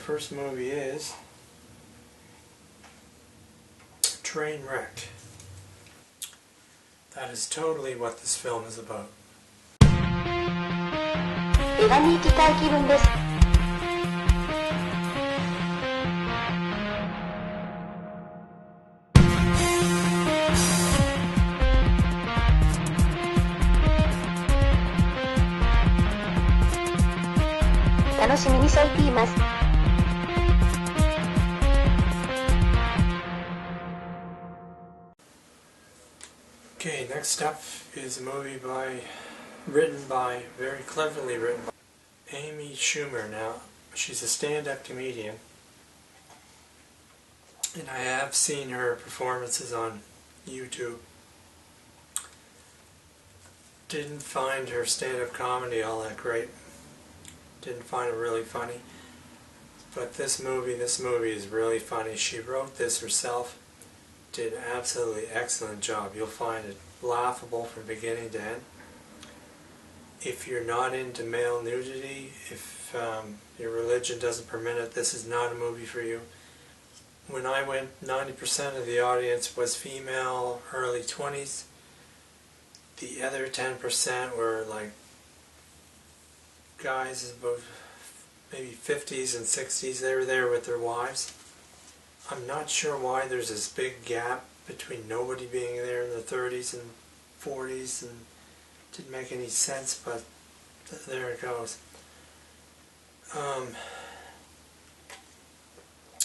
first movie is Trainwreck. That is totally what this film is about. 映画に行きたい気分です。楽しみにしています。Okay, next up is a movie very cleverly written by Amy Schumer. Now, she's a stand-up comedian, and I have seen her performances on YouTube. Didn't find her stand-up comedy all that great. Didn't find it really funny. But this movie is really funny. She wrote this herself. Did an absolutely excellent job. You'll find it laughable from beginning to end. If you're not into male nudity, if your religion doesn't permit it, this is not a movie for you. When I went, 90% of the audience was female, early 20s. The other 10% were like guys about maybe 50s and 60s. They were there with their wives. I'm not sure why there's this big gap between nobody being there in their 30s and 40s, and it didn't make any sense, but there it goes.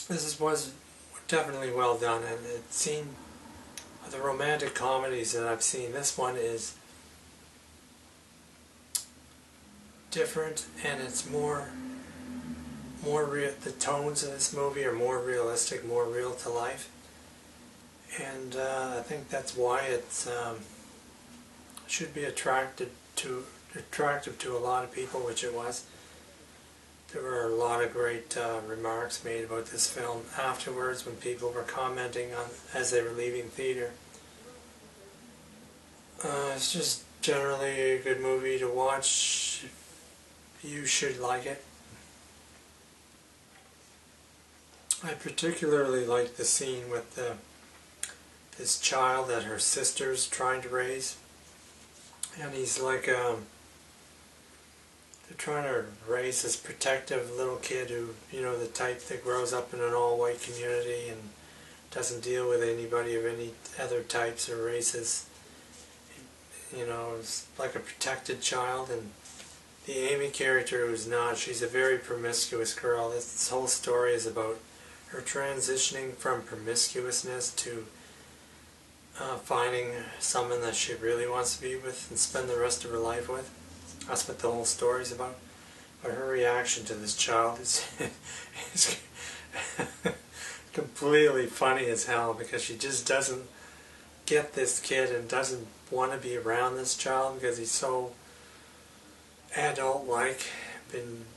This was definitely well done, and it seemed, the romantic comedies that I've seen, this one is different, and it's more real. The tones of this movie are more realistic, more real to life, and I think that's why it should be attractive to a lot of people, which it was. There were a lot of great remarks made about this film afterwards when people were commenting on as they were leaving theater. It's just generally a good movie to watch. You should like it. I particularly like the scene with this child that her sister's trying to raise, and he's like they're trying to raise this protective little kid who, you know, the type that grows up in an all-white community and doesn't deal with anybody of any other types or races. You know, it's like a protected child. And the Amy character, who's not, she's a very promiscuous girl. This whole story is about her transitioning from promiscuousness to finding someone that she really wants to be with and spend the rest of her life with. That's what the whole story is about. But her reaction to this child is completely funny as hell, because she just doesn't get this kid and doesn't want to be around this child because he's so adult-like.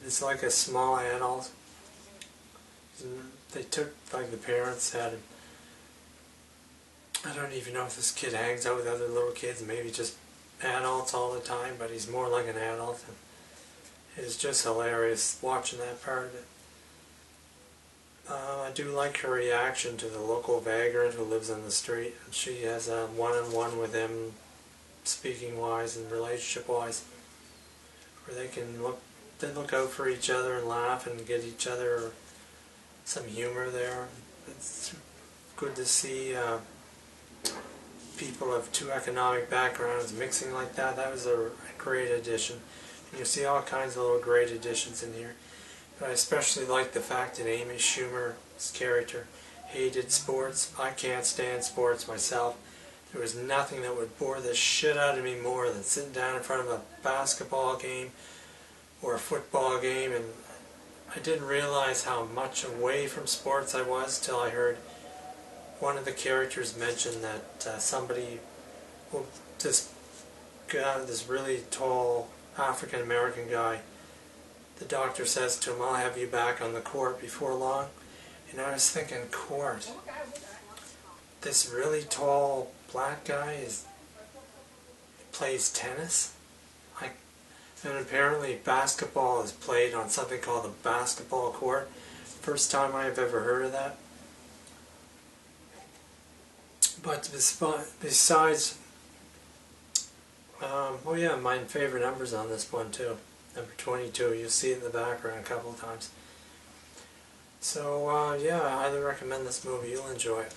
It's like a small adult. They took, like the parents had, I don't even know if this kid hangs out with other little kids, maybe just adults all the time, but he's more like an adult. And it's just hilarious watching that part of it. I do like her reaction to the local vagrant who lives on the street. And she has a one-on-one with him, speaking-wise and relationship-wise, where they look out for each other and laugh and get each other some humor there. It's good to see people of two economic backgrounds mixing like that. That was a great addition. And you see all kinds of little great additions in here. But I especially like the fact that Amy Schumer's character hated sports. I can't stand sports myself. There was nothing that would bore the shit out of me more than sitting down in front of a basketball game or a football game, and I didn't realize how much away from sports I was till I heard one of the characters mention that this really tall African American guy, the doctor says to him, "I'll have you back on the court before long." And I was thinking, court? This really tall black guy plays tennis? And apparently basketball is played on something called the basketball court. First time I've ever heard of that. But besides, oh yeah, my favorite number's on this one too. Number 22. You'll see it in the background a couple of times. So yeah, I highly recommend this movie. You'll enjoy it.